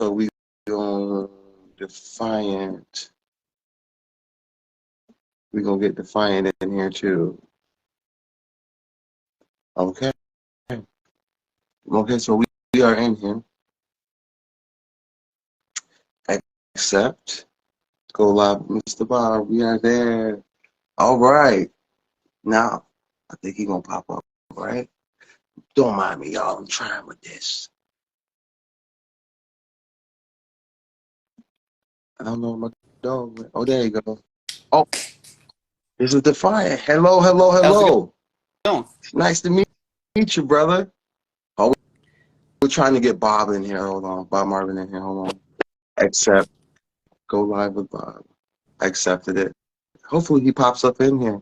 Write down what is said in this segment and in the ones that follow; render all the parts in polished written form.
we gonna Defiant. We gonna get Defiant in here too. Okay. Okay, so we are in here. Accept. Go live, Mr. Bob. We are there. All right. Now, I think he's gonna pop up, right? Don't mind me, y'all. I'm trying with this. I don't know my dog. Oh, there you go. Oh, this is Defiant. Hello, hello, hello. Nice to meet you, brother. Oh, we're trying to get Bob in here. Hold on. Bob Marvin in here. Hold on. Accept. Go live with Bob. I accepted it. Hopefully he pops up in here.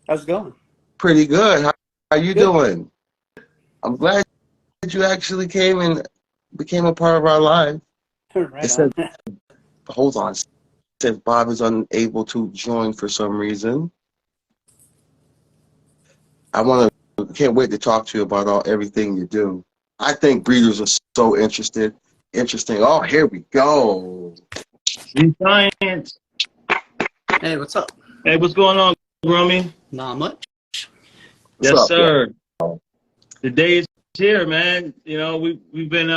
How's it going? Pretty good. How you doing? I'm glad that you actually came and became a part of our life. Right It said, on. hold on. It says Bob is unable to join for some reason. Can't wait to talk to you about everything you do. I think breeders are so interesting. Oh, here we go. Defiant. Hey, what's up? Hey, what's going on, Grummy? Not much. What's Yes, up, sir. Yeah. The day is here, man. You know, we've been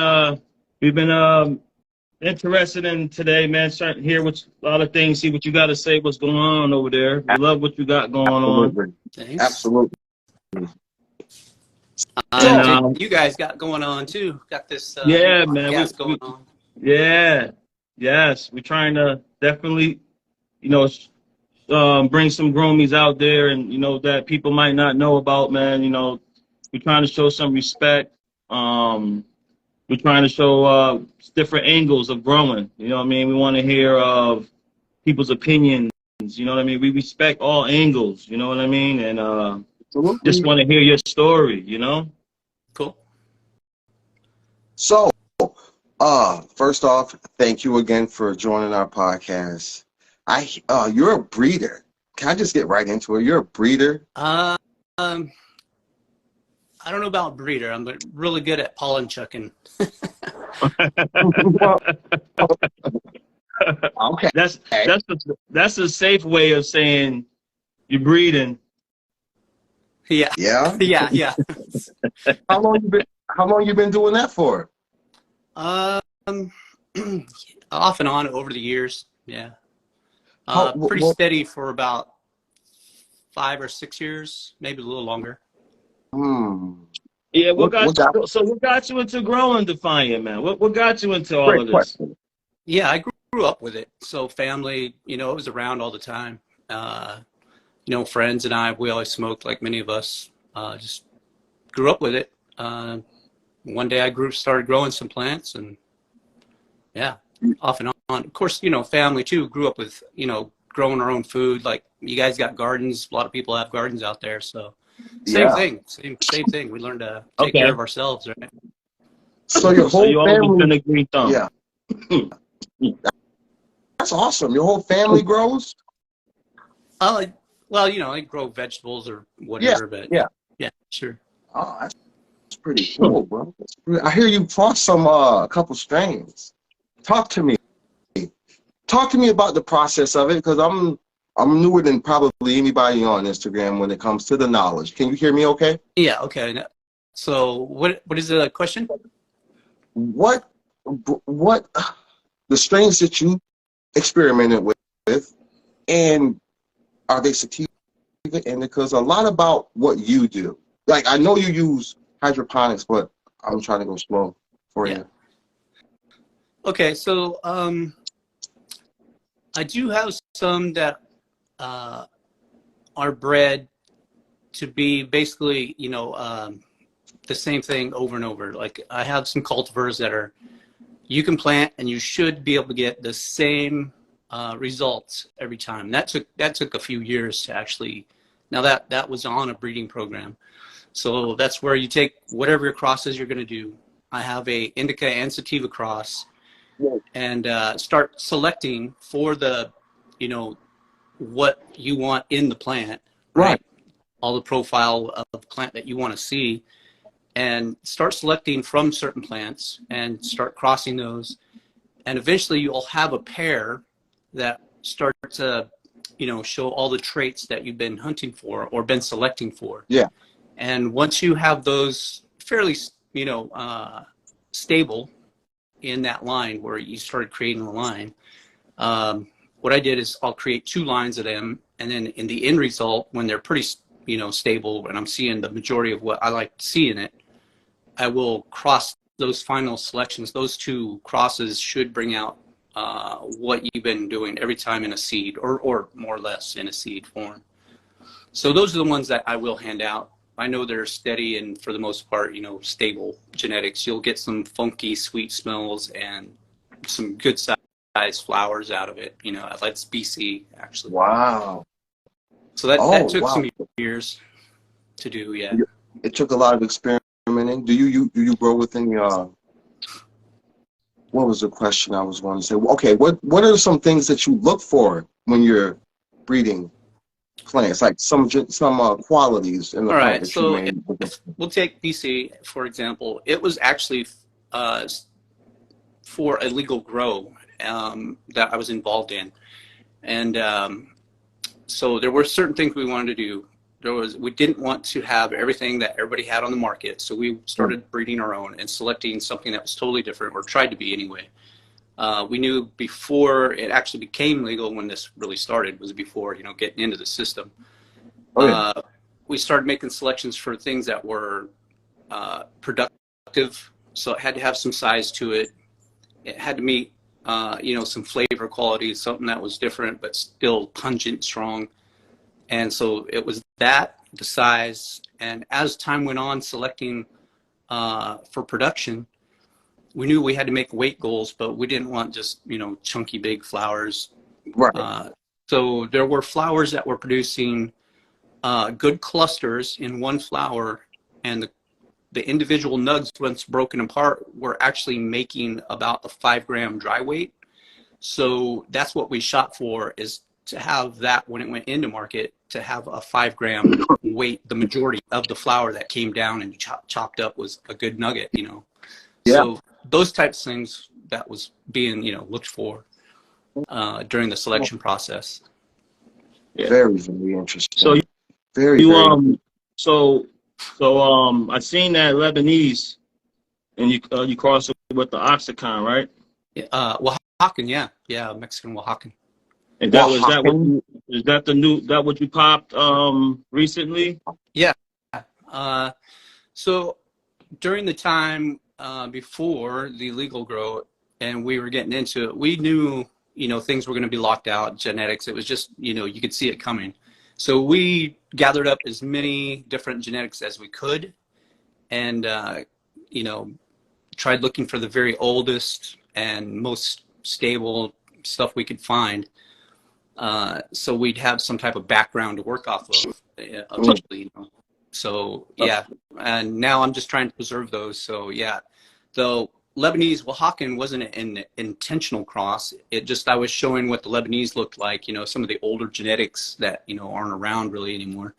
interested in today, man. Starting to hear a lot of things, see what you got to say, what's going on over there. We love what you got going Absolutely. on. Thanks. Absolutely. You guys got going on too. Got this yeah, man. going on. Yeah, yes. We're trying to definitely, you know, bring some groomies out there, and you know that people might not know about, man. You know, we're trying to show some respect. We're trying to show different angles of growing. You know what I mean? We want to hear of people's opinions. You know what I mean? We respect all angles. You know what I mean? And just want to hear your story. You know? Cool. So, first off, thank you again for joining our podcast. You're a breeder. Can I just get right into it? You're a breeder. I don't know about breeder. I'm really good at pollen chucking. Okay. That's a safe way of saying you're breeding. Yeah. Yeah. Yeah. How long you been doing that for? Off and on over the years. Yeah. Pretty steady for about 5 or 6 years, maybe a little longer. Yeah, what got you into growing Defiant, man? What got you into all of this? Question. Yeah, I grew up with it. So family, you know, it was around all the time. You know, friends and we always smoked, like many of us. Just grew up with it. One day I started growing some plants, and yeah, off and on. Of course, you know, family too, grew up with, you know, growing our own food. Like you guys got gardens. A lot of people have gardens out there. So same thing. We learned to take care of ourselves, right? So your whole family been a green thumb. Yeah. That's awesome. Your whole family grows? Well, you know, I grow vegetables or whatever, but yeah, sure. Oh, that's pretty cool, bro. I hear you brought a couple strains. Talk to me about the process of it, because I'm newer than probably anybody on Instagram when it comes to the knowledge. Can you hear me okay? Yeah, okay. So what is the question? What the strains that you experimented with, and are they sativa indicas? A lot about what you do. Like, I know you use hydroponics, but I'm trying to go slow for you. Okay, so I do have some that are bred to be basically, you know, the same thing over and over. Like I have some cultivars that you can plant and you should be able to get the same results every time. That took a few years to actually. Now that was on a breeding program, so that's where you take whatever your crosses you're going to do. I have a indica and sativa cross, and start selecting for the, you know, what you want in the plant, right? All the profile of the plant that you want to see, and start selecting from certain plants and start crossing those. And eventually you'll have a pair that start to, show all the traits that you've been hunting for or been selecting for. Yeah. And once you have those fairly, stable in that line where you started creating the line, what I did is I'll create 2 lines of them. And then in the end result, when they're pretty, stable, and I'm seeing the majority of what I like to see in it, I will cross those final selections. Those 2 crosses should bring out what you've been doing every time in a seed, or more or less in a seed form. So those are the ones that I will hand out. I know they're steady and for the most part, stable genetics. You'll get some funky, sweet smells and some good size flowers out of it. That's BC actually. Wow. So that took some years to do. Yeah. It took a lot of experimenting. Do you grow with any? What was the question I was going to say? Okay, what are some things that you look for when you're breeding plants, like some qualities in the plant that you may? We'll take BC for example. It was actually for a legal grow that I was involved in, and so there were certain things we wanted to do. We didn't want to have everything that everybody had on the market, so we started breeding our own and selecting something that was totally different, or tried to be anyway. We knew before it actually became legal, when this really started, was before getting into the system. We started making selections for things that were productive, so it had to have some size to it. It had to meet some flavor quality, something that was different but still pungent, strong. And so it was that, the size, and as time went on selecting for production, we knew we had to make weight goals, but we didn't want just, chunky big flowers. Right. So there were flowers that were producing good clusters in one flower, and the individual nugs, once broken apart, were actually making about a 5-gram dry weight. So that's what we shot for, is to have that when it went into market, to have a 5-gram weight. The majority of the flour that came down and chopped up was a good nugget, Yeah. So those types of things that was being, looked for during the selection process. Yeah. Very, very interesting. So very. So I seen that Lebanese, and you crossed it with the Oxycontin, right? Oaxacan, yeah, Mexican Oaxacan. And is that what you popped recently? Yeah. So during the time before the legal grow, and we were getting into it, we knew things were going to be locked out, genetics. It was just you could see it coming. So we gathered up as many different genetics as we could, and tried looking for the very oldest and most stable stuff we could find. So we'd have some type of background to work off of eventually, So yeah, and now I'm just trying to preserve those. So yeah, the Lebanese Oaxacan wasn't an intentional cross. It just, I was showing what the Lebanese looked like, some of the older genetics that, aren't around really anymore.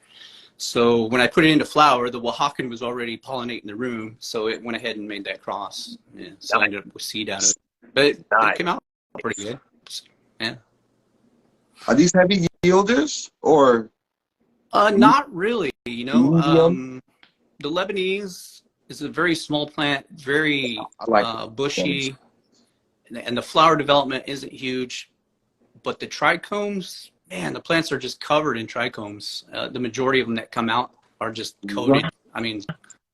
So when I put it into flower, the Oaxacan was already pollinating the room. So it went ahead and made that cross. Yeah, so I ended up with seed out of it. But it came out pretty good. Yeah. Are these heavy yielders or? Not really. The Lebanese is a very small plant, very bushy, and the flower development isn't huge. But the trichomes, man, the plants are just covered in trichomes. The majority of them that come out are just coated. I mean,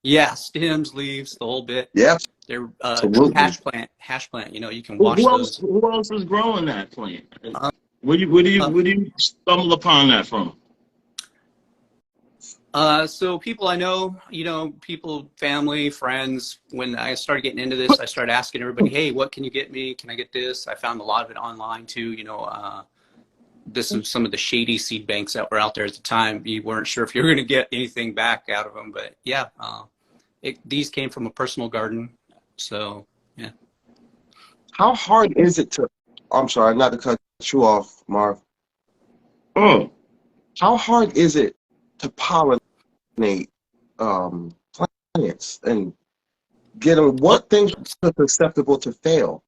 yeah, stems, leaves, the whole bit. Yeah. They're hash plant. You can wash those. Who else is growing that plant? Where do you stumble upon that from? So people I know, people, family, friends. When I started getting into this, I started asking everybody, hey, what can you get me? Can I get this? I found a lot of it online too. This is some of the shady seed banks that were out there at the time. You weren't sure if you were going to get anything back out of them, but yeah, these came from a personal garden. So yeah. How hard is it to, I'm sorry, not to cut you off, Marv. How hard is it to pollinate plants? science and get them what things are susceptible to fail?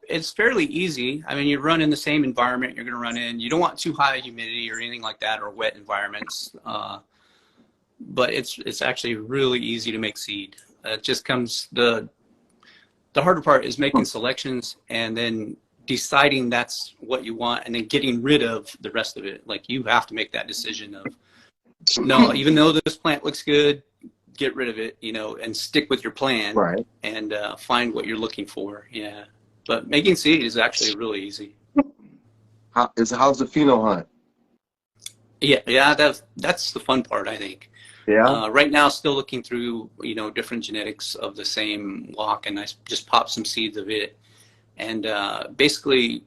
It's fairly easy. I mean, you run in the same environment you're going to run in. You don't want too high humidity or anything like that, or wet environments. But it's actually really easy to make seed. It just comes the harder part is making selections and then deciding that's what you want, and then getting rid of the rest of it. Like, you have to make that decision of, no, even though this plant looks good, get rid of it, you know, and stick with your plan, right? And find what you're looking for. Yeah, but making seed is actually really easy. How's the pheno hunt? Yeah, that's the fun part, I think. Yeah. Right now, still looking through, you know, different genetics of the same walk, and I just popped some seeds of it. And basically,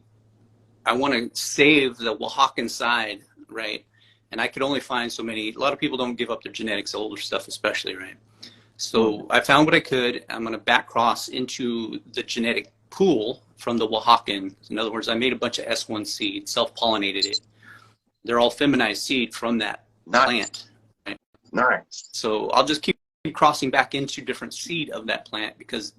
I want to save the Oaxacan side, right? And I could only find so many. A lot of people don't give up their genetics, older stuff especially, right? So I found what I could. I'm going to back cross into the genetic pool from the Oaxacan. In other words, I made a bunch of S1 seed, self-pollinated it. They're all feminized seed from that plant. Right? Nice. So I'll just keep crossing back into different seed of that plant, because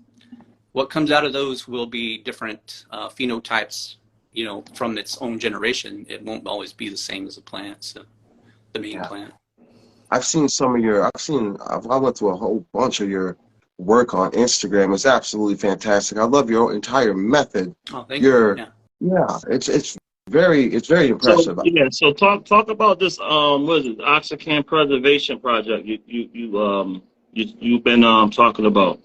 what comes out of those will be different phenotypes, you know, from its own generation. It won't always be the same as the plant, so the main plant. I've seen some of your, I went through a whole bunch of your work on Instagram. It's absolutely fantastic. I love your entire method. Oh, thank you. Yeah, it's very impressive. So talk about this what is it, Oxycan preservation project you've been talking about.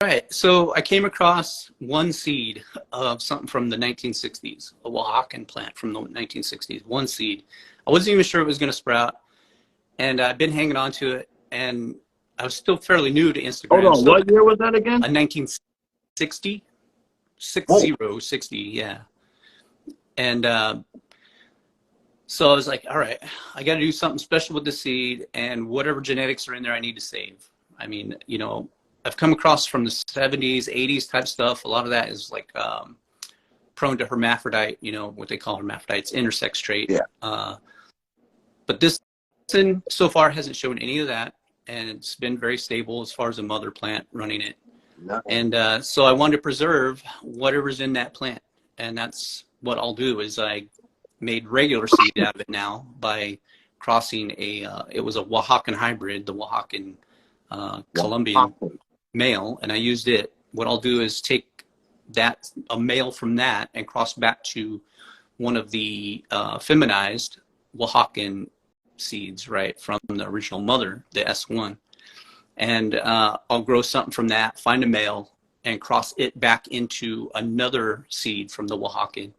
Right. So I came across one seed of something from the 1960s, a Oaxacan plant from the 1960s. One seed. I wasn't even sure it was going to sprout, and I've been hanging on to it. And I was still fairly new to Instagram. Hold on, what year was that again? 1960, 60, yeah. And so I was like, all right, I got to do something special with the seed, and whatever genetics are in there, I need to save. I mean, you know, I've come across from the 70s, 80s type stuff. A lot of that is like prone to hermaphrodite, you know, what they call hermaphrodites, intersex trait. Yeah. But this so far hasn't shown any of that, and it's been very stable as far as a mother plant running it. Nice. And so I wanted to preserve whatever's in that plant, and that's what I'll do. Is I made regular seed out of it now by crossing it was a Oaxacan hybrid, the Oaxacan Colombian male, and I used it. What I'll do is take a male from that and cross back to one of the feminized Oaxacan seeds, right, from the original mother, the S1. And I'll grow something from that, find a male, and cross it back into another seed from the Oaxacan.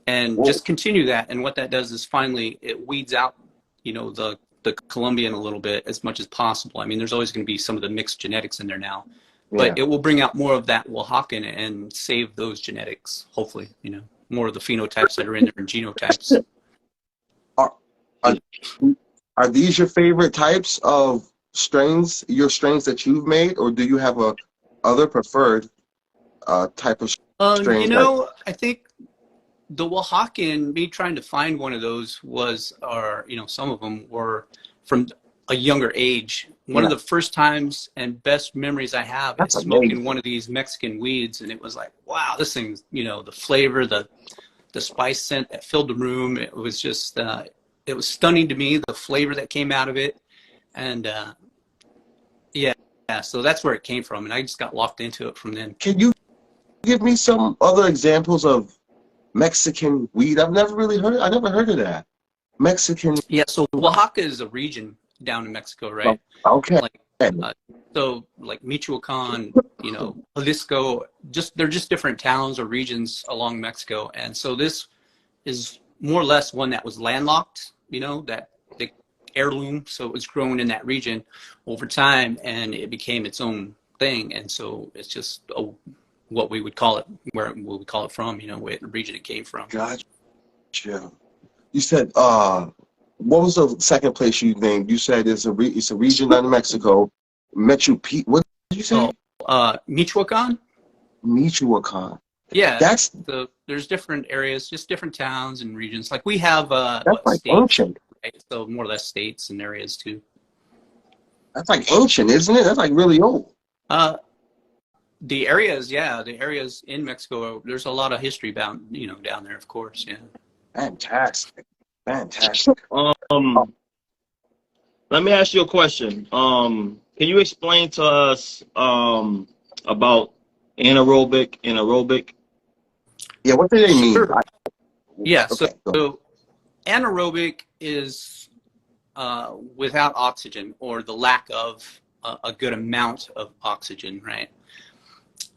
And just continue that. And what that does is finally it weeds out, you know, the Colombian a little bit as much as possible. I mean, there's always going to be some of the mixed genetics in there now, but it will bring out more of that Oaxacan and save those genetics, hopefully, you know, more of the phenotypes that are in there and genotypes. Are these your favorite types of strains, your strains that you've made, or do you have a other preferred type of strains? You know, I think the Oaxacan, me trying to find one of those was, or, you know, some of them were from a younger age. One of the first times and best memories I have is smoking one of these Mexican weeds, and it was like, wow, this thing's, you know, the flavor, the spice scent that filled the room. It was just, it was stunning to me, the flavor that came out of it. And so that's where it came from, and I just got locked into it from then. Can you give me some other examples of Mexican weed? I've never really heard. I never heard of that. Mexican. Yeah. So Oaxaca is a region down in Mexico, right? Okay. So like Michoacan, you know, Jalisco, they're just different towns or regions along Mexico, and so this is more or less one that was landlocked, you know, that the heirloom. So it was grown in that region over time, and it became its own thing, and so it's just what we would call it, where we would call it from, you know, where the region it came from. Gotcha. You said, what was the second place you named? You said it's a region down in Mexico. What did you say? Michoacan. Michoacan. Yeah, there's different areas, just different towns and regions. Like we have that's like states, ancient. right? So more or less states and areas too. That's like ancient, isn't it? That's like really old. The areas in Mexico, there's a lot of history down there, of course. Yeah. Fantastic. Let me ask you a question. Can you explain to us about anaerobic and aerobic? Yeah, what do they mean? Sure. Yeah, okay, so anaerobic is without oxygen, or the lack of a good amount of oxygen, right?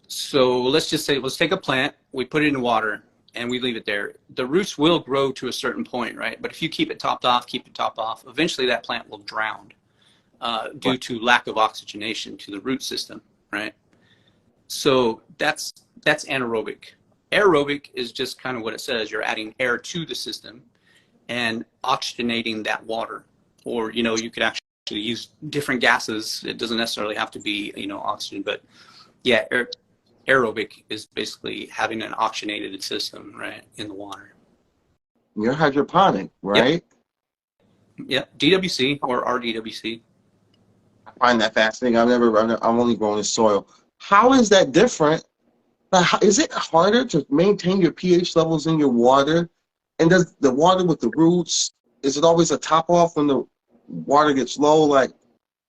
So let's take a plant, we put it in water, and we leave it there. The roots will grow to a certain point, right? But if you keep it topped off, eventually that plant will drown due to lack of oxygenation to the root system, right? So that's anaerobic. Aerobic is just kind of what it says. You're adding air to the system and oxygenating that water. Or, you could actually use different gases. It doesn't necessarily have to be, oxygen, but yeah, aerobic is basically having an oxygenated system, right, in the water. You're hydroponic, right? Yep. DWC or RDWC. I find that fascinating. I'm only growing in soil. How is that different? Is it harder to maintain your pH levels in your water? And does the water with the roots, is it always a top off when the water gets low? Like,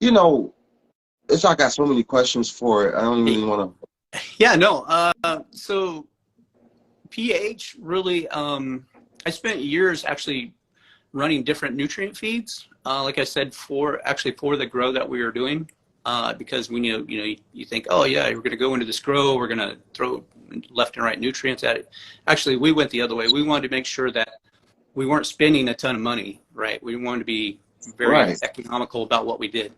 I got so many questions for it. I don't even want to. Yeah, no. So pH really, I spent years actually running different nutrient feeds. Like I said, for the grow that we were doing, because when you think, oh yeah, we're going to go into this grow, we're going to throw left and right nutrients at it. Actually, we went the other way. We wanted to make sure that we weren't spending a ton of money, right? We wanted to be very economical about what we did.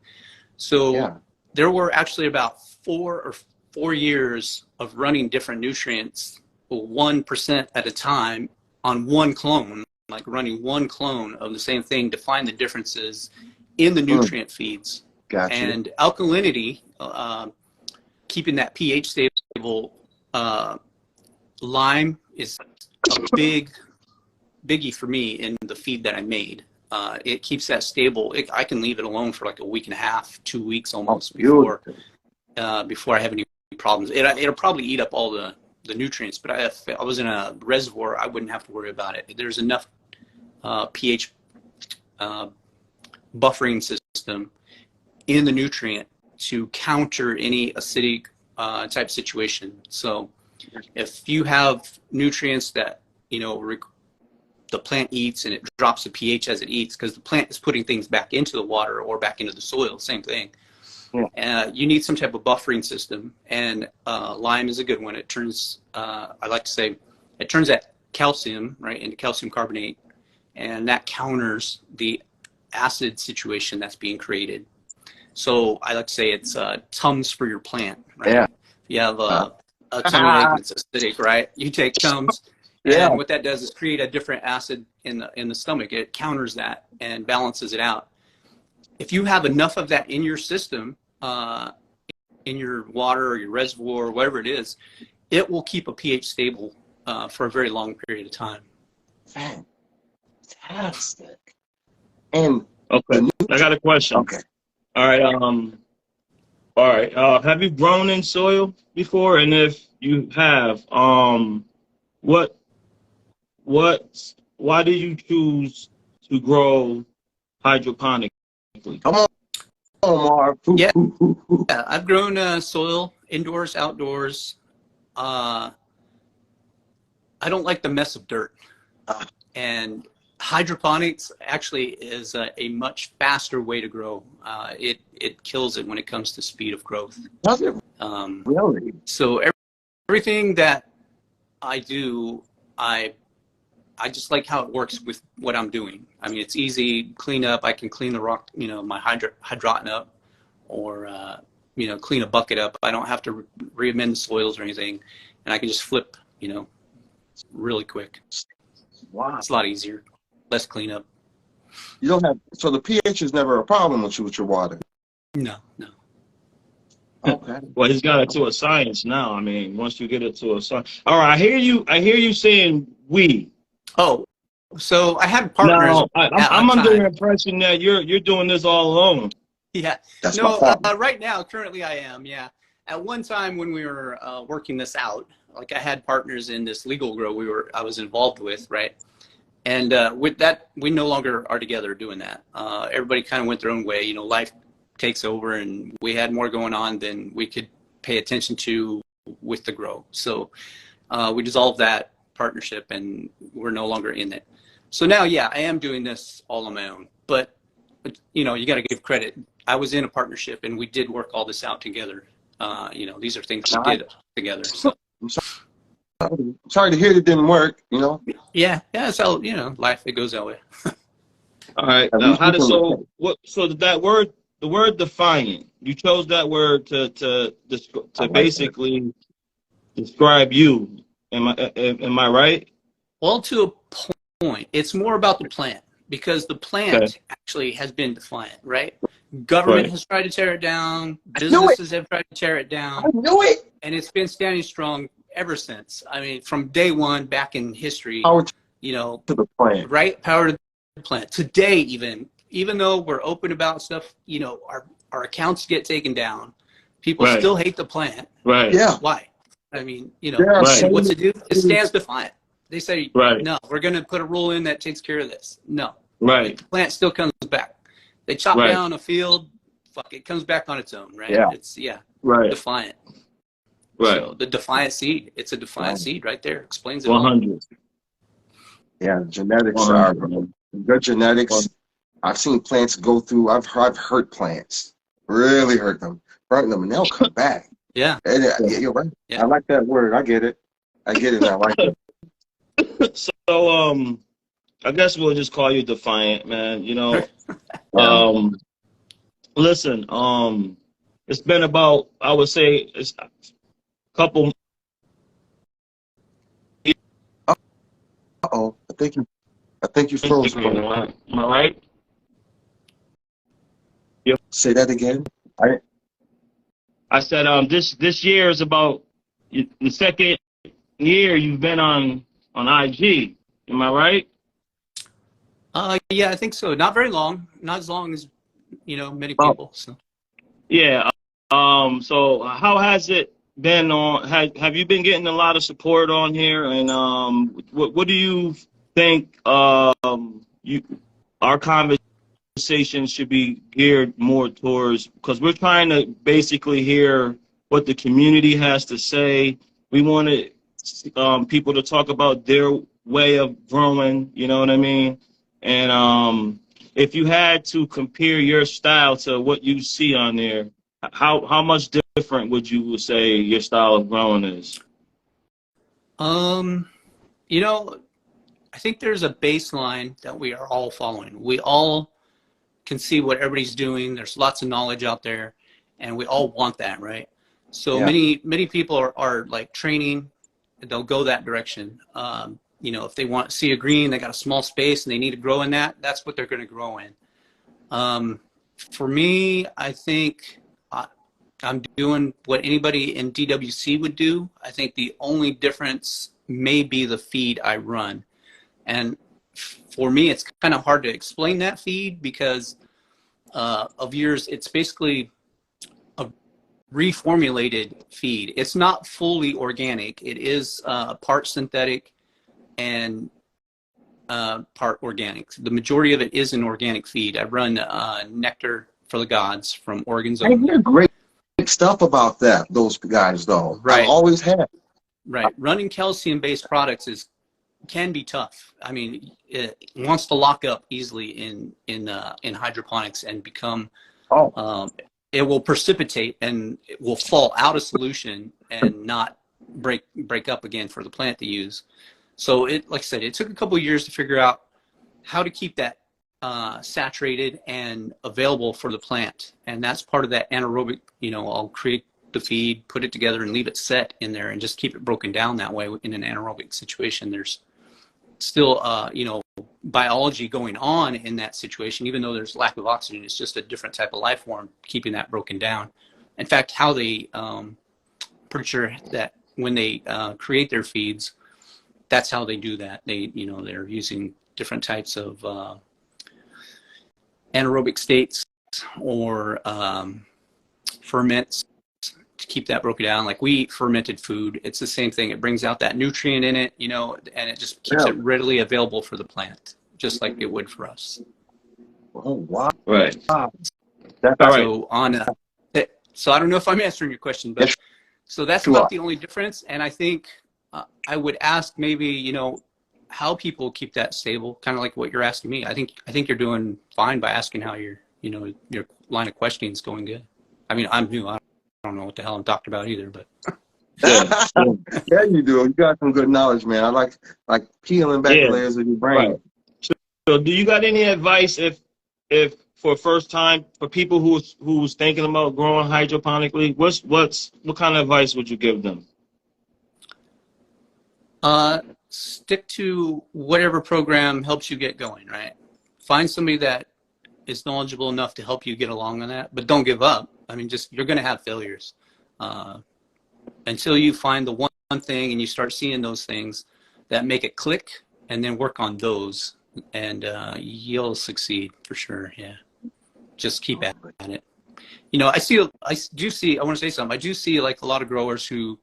So there were actually about 4 years of running different nutrients 1% at a time on one clone, like running one clone of the same thing to find the differences in the nutrient feeds. Gotcha. And alkalinity, keeping that pH stable, lime is a biggie for me in the feed that I made. It keeps that stable. I can leave it alone for like a week and a half, 2 weeks almost before I have any problems. It'll probably eat up all the nutrients, but if I was in a reservoir, I wouldn't have to worry about it. There's enough pH buffering system in the nutrient to counter any acidic type situation. So if you have nutrients that the plant eats and it drops the pH as it eats, because the plant is putting things back into the water or back into the soil, same thing. You need some type of buffering system, and lime is a good one. It turns, I like to say, it turns that calcium into calcium carbonate, and that counters the acid situation that's being created. So I like to say it's Tums for your plant, right? Yeah. You have a tummy ache that's acidic, right? You take Tums, and what that does is create a different acid in the stomach. It counters that and balances it out. If you have enough of that in your system, in your water or your reservoir or whatever it is, it will keep a pH stable for a very long period of time. Fantastic. And okay, I got a question. Okay. All right. Have you grown in soil before? And if you have, why did you choose to grow hydroponically? Come on, Marv. Yeah, I've grown soil indoors, outdoors. I don't like the mess of dirt, and hydroponics actually is a much faster way to grow. It kills it when it comes to speed of growth. Does it? Really? So everything that I do, I just like how it works with what I'm doing. I mean, it's easy, clean up. I can clean the rock, my hydrant up, or clean a bucket up. I don't have to re-amend the soils or anything, and I can just flip, really quick. Wow. It's a lot easier, less cleanup. You don't have, so the pH is never a problem with your water? No. Okay. Well, he's got it to a science now. I mean, once you get it to a science. All right, I hear you saying we. Oh, so I had partners. No, I'm under the impression that you're doing this all alone. Yeah. That's my No, problem. right now, currently I am, yeah. At one time when we were working this out, like I had partners in this legal grow I was involved with, right? And with that, we no longer are together doing that. Everybody kind of went their own way. You know, life takes over, and we had more going on than we could pay attention to with the grow. So we dissolved that partnership, and we're no longer in it. So now, yeah, I am doing this all on my own. But you know, you got to give credit. I was in a partnership, and we did work all this out together. You know, these are things we did together. So. I'm sorry to hear it didn't work, you know. Yeah, so you know, life, it goes that way. All right. At Now, least we can repent. so that word, the word defiant, you chose that word to like basically describe you. Am I right? Well, to a point, it's more about the plant, because the Okay. plant actually has been defiant, right? Government Right. has tried to tear it down, I knew it. businesses have tried to tear it I down, knew it. and it's been standing strong ever since. I mean, from day one back in history, Power you know, to the plan. right? Power to the plant. Today, even though we're open about stuff, you know, our accounts get taken down. People Right. still hate the plant. Right. Yeah. Why? I mean, you know, There are Right. and what's so it do? It stands defiant. They say, Right. no, we're going to put a rule in that takes care of this. No. Right. The plant still comes back. They chop Right. down a field, fuck, it comes back on its own, right? Yeah. It's, yeah, Right. defiant. Right. So the defiant seed, it's a defiant seed right there. Explains it 100. Yeah, genetics 100, are man. good genetics. I've seen plants go through. I've hurt plants, really hurt them, burnt them, and they'll come back. Yeah. And, yeah, you're right. Yeah. I like that word. I get it. I get it. I like it. So I guess we'll just call you defiant, man. You know, Yeah. listen, it's been about, I would say, it's a couple. Uh-oh. I think you froze. Am I right? Yep. Say that again. I said, this year is about the second year you've been on IG. Am I right? Yeah, I think so. Not very long. Not as long as, you know, many Oh. people. So. Yeah. So how has it been on? Have you been getting a lot of support on here? And what do you think? Our conversation should be geared more towards, because we're trying to basically hear what the community has to say. We wanted people to talk about their way of growing. You know what I mean? And if you had to compare your style to what you see on there, how much different would you say your style of growing is? You know, I think there's a baseline that we are all following. We all can see what everybody's doing. There's lots of knowledge out there, and we all want that, right? So Yeah. many people are like training, they'll go that direction. You know, if they want to see a green, they got a small space and they need to grow in that, that's what they're going to grow in. For me, I think I'm doing what anybody in DWC would do. I think the only difference may be the feed I run. And for me, it's kind of hard to explain that feed because of years, it's basically a reformulated feed. It's not fully organic. It is part synthetic and part organic. The majority of it is an organic feed. I run Nectar for the Gods from Oregon I Zone. hear great stuff about those guys, though. Right. I always have. Right. Running calcium-based products can be tough. I mean, it wants to lock up easily in hydroponics and become. It will precipitate and it will fall out of solution and not break up again for the plant to use. So like I said, it took a couple of years to figure out how to keep that saturated and available for the plant. And that's part of that anaerobic, you know, I'll create the feed, put it together and leave it set in there and just keep it broken down that way in an anaerobic situation. There's still, you know, biology going on in that situation, even though there's lack of oxygen. It's just a different type of life form, keeping that broken down. In fact, how they, pretty sure that when they create their feeds, that's how they do that. They, you know, they're using different types of anaerobic states or ferments to keep that broken down. Like we eat fermented food. It's the same thing. It brings out that nutrient in it, you know, and it just keeps it readily available for the plant, just like it would for us. Oh, wow. Right. Wow. So so I don't know if I'm answering your question, but so that's about the only difference. And I think I would ask maybe, you know, how people keep that stable, kind of like what you're asking me. I think you're doing fine by asking how your line of questioning is going good. I mean, I'm new. I don't know what the hell I'm talking about either, but. Yeah, you do. You got some good knowledge, man. I like peeling back the layers of your brain. Right. So do you got any advice if for first time for people who's thinking about growing hydroponically, what kind of advice would you give them? Stick to whatever program helps you get going, right? Find somebody that is knowledgeable enough to help you get along on that, but don't give up. I mean, you're going to have failures until you find the one thing and you start seeing those things that make it click, and then work on those, and you'll succeed for sure. Yeah, just keep at it. You know, I do see like a lot of growers who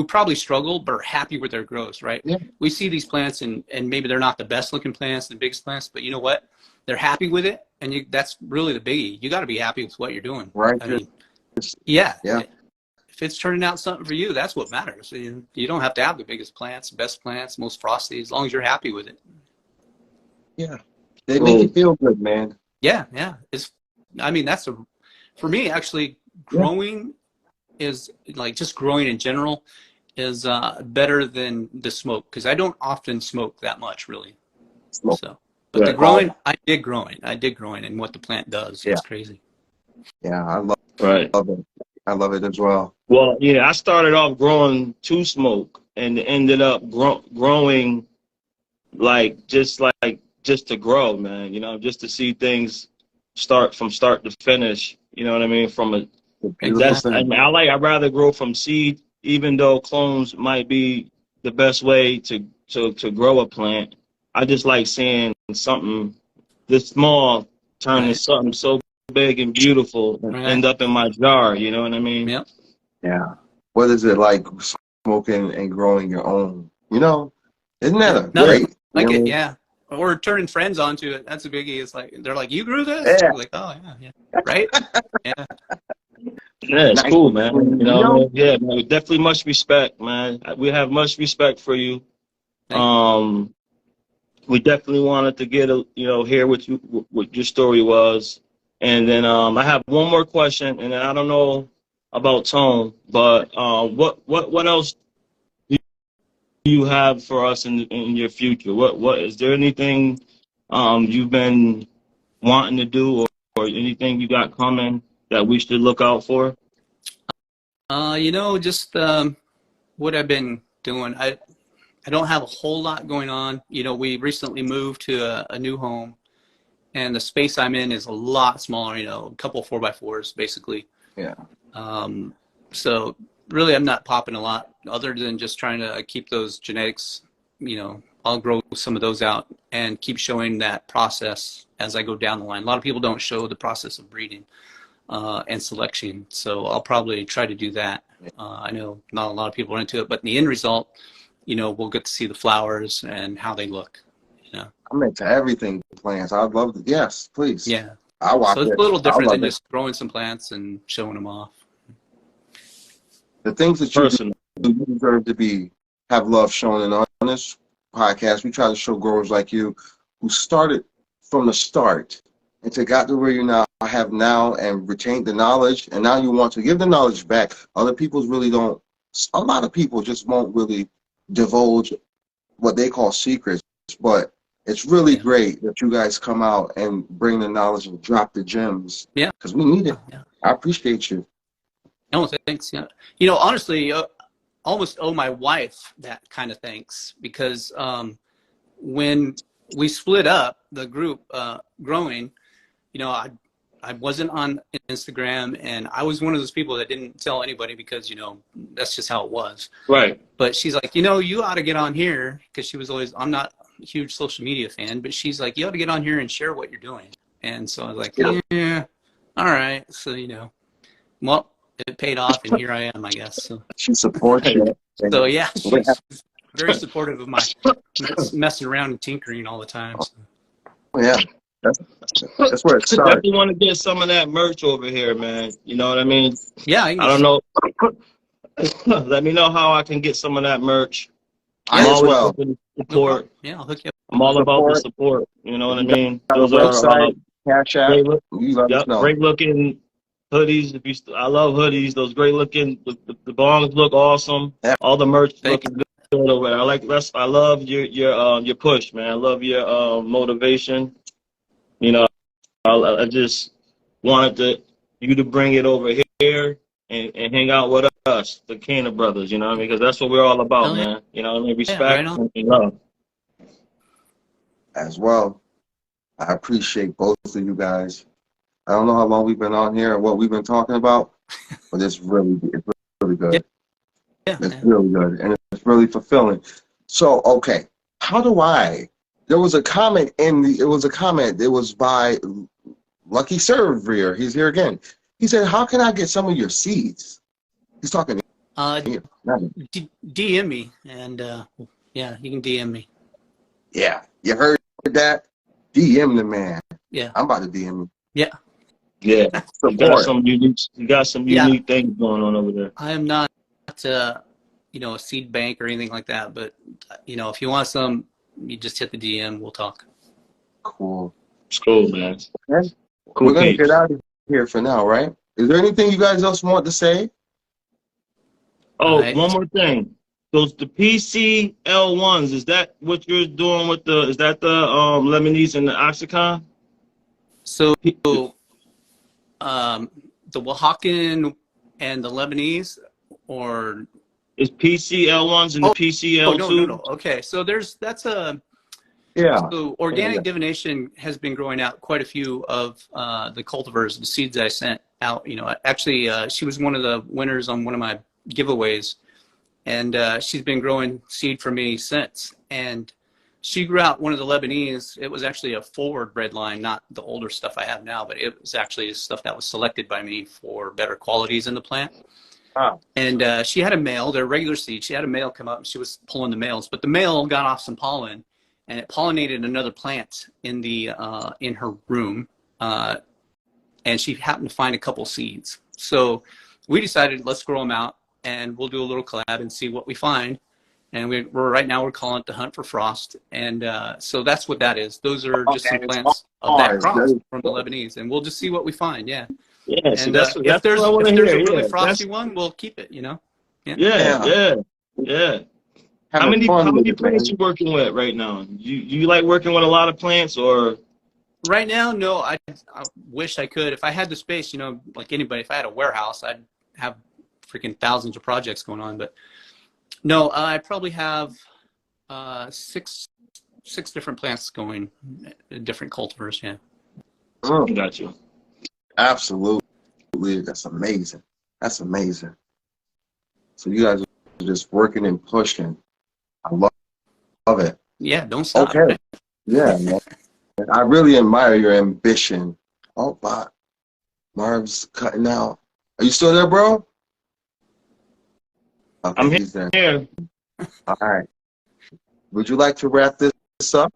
probably struggle but are happy with their growth, right? Yeah. We see these plants and maybe they're not the best looking plants, the biggest plants, but you know what? They're happy with it, and that's really the biggie. You got to be happy with what you're doing. Right. I mean, yeah. If it's turning out something for you, that's what matters. You don't have to have the biggest plants, best plants, most frosty, as long as you're happy with it. Yeah. They make you feel good, man. Yeah. For me, actually, growing is like just growing in general is better than the smoke, because I don't often smoke that much, really. So, but the growing, I dig growing, and what the plant does. It's crazy. Yeah, I love it. I love it as well. Well, yeah, I started off growing to smoke and ended up growing just to grow, man. You know, just to see things start from start to finish. You know what I mean? I'd rather grow from seed, even though clones might be the best way to grow a plant. I just like seeing something this small turn into something so big and beautiful and end up in my jar. You know what I mean? Yep. Yeah. What is it like smoking and growing your own? You know, isn't that great? Like it, yeah. Or turning friends onto it. That's a biggie. It's like they're like, "You grew this?" Yeah. Like, "Oh yeah, right." Yeah. Yeah, it's cool, man. You know, yeah, man, definitely much respect, man. We have much respect for you. We definitely wanted to hear what your story was, and then I have one more question, and I don't know about Tone, but what else do you have for us in your future? What is there anything you've been wanting to do, or anything you got coming that we should look out for? Just what I've been doing. I don't have a whole lot going on. You know, we recently moved to a new home, and the space I'm in is a lot smaller, you know, a couple 4x4s basically. Yeah. So really I'm not popping a lot other than just trying to keep those genetics, you know. I'll grow some of those out and keep showing that process as I go down the line. A lot of people don't show the process of breeding and selection, so I'll probably try to do that. I know not a lot of people are into it, but in the end result, you know, we'll get to see the flowers and how they look, you know. I'm into everything plants. I'd love to. Yes, please. Yeah. I'll watch it. So it's a little different than just growing some plants and showing them off. The things that you deserve to have love shown in on this podcast. We try to show growers like you who started from the start and to got to where you have now and retained the knowledge, and now you want to give the knowledge back. Other people really don't. A lot of people just won't really divulge what they call secrets, but it's really great that you guys come out and bring the knowledge and drop the gems. Yeah, because we need it. I appreciate you. No, thanks. Yeah, you know, honestly, almost owe my wife that kind of thanks, because when we split up the group growing, you know, I wasn't on Instagram, and I was one of those people that didn't tell anybody because, you know, that's just how it was. Right. But she's like, you know, you ought to get on here, because she was always, I'm not a huge social media fan, but she's like, you ought to get on here and share what you're doing. And so I was like, yeah, All right. So, well, it paid off, and here I am, I guess. So, She supports you. so yeah, she's very supportive of my messing around and tinkering all the time. So. Yeah, that's where it started. Definitely want to get some of that merch over here, man. You know what I mean? Yeah, I don't know. Let me know how I can get some of that merch. I as well. Looking to support. Yeah, I'll hook you up. I'm all about the support. You know what I mean? Those website, Cash App. Great looking hoodies. I love hoodies. Those great looking. The bongs look awesome. Yeah. All the merch looking good over there. I love your push, man. I love your motivation. You know, I just wanted you to bring it over here and hang out with us, the Canna Brothers. You know what I mean? Because that's what we're all about, man. You know what I mean? Respect and love. As well. I appreciate both of you guys. I don't know how long we've been on here and what we've been talking about, but it's really good. Yeah. It's really good, and it's really fulfilling. So, okay, how do I? There was a comment it was by Lucky Server. He's here again. He said, "How can I get some of your seeds?" He's talking to DM me, and yeah, you can DM me. Yeah, you heard that? DM the man. Yeah, I'm about to DM him. Yeah. Yeah. You got some unique things going on over there. I am not a seed bank or anything like that, but if you want some, you just hit the DM. We'll talk. Cool. It's cool, man. Okay. Cool. We're gonna get out of here for now, right? Is there anything you guys else want to say? Oh, one more thing. The PCL1s, is that what you're doing with is that the Lebanese and the Oxycontin? So, the Oaxacan and the Lebanese, or is PCL1s and the PCL2? No. Okay, so that's a So organic divination has been growing out quite a few of the cultivars, the seeds I sent out. Actually, she was one of the winners on one of my giveaways. And she's been growing seed for me since. And she grew out one of the Lebanese. It was actually a forward bred line, not the older stuff I have now, but it was actually stuff that was selected by me for better qualities in the plant. Wow. And she had a male, they're regular seed. She had a male come up and she was pulling the males, but the male got off some pollen and it pollinated another plant in her room. And she happened to find a couple seeds. So we decided, let's grow them out. And we'll do a little collab and see what we find. And right now we're calling it the Hunt for Frost. And so that's what that is. Those are just some plants of that cross from the Lebanese. And we'll just see what we find, Yeah. And if there's a really frosty one, we'll keep it, Yeah. How many plants you working with right now? You like working with a lot of plants, or? Right now, no. I wish I could. If I had the space, like anybody, if I had a warehouse, I'd have freaking thousands of projects going on, but no, I probably have six different plants going, different cultivars. Yeah. Oh, got you. Absolutely, that's amazing. So you guys are just working and pushing. I love it. Yeah, don't stop. Okay. Right? Yeah, man. I really admire your ambition. Oh, but Marv's cutting out. Are you still there, bro? Okay, I'm here. All right. Would you like to wrap this up?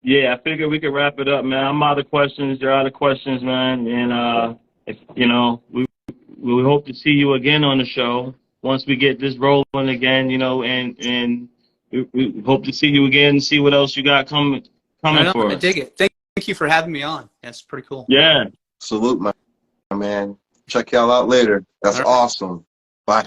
Yeah, I figured we could wrap it up, man. I'm out of questions. You're out of questions, man. And we hope to see you again on the show once we get this rolling again. And we hope to see you again and see what else you got coming for us. I dig it. Thank you for having me on. That's pretty cool. Yeah. Salute, my man. Check y'all out later. That's awesome. Bye.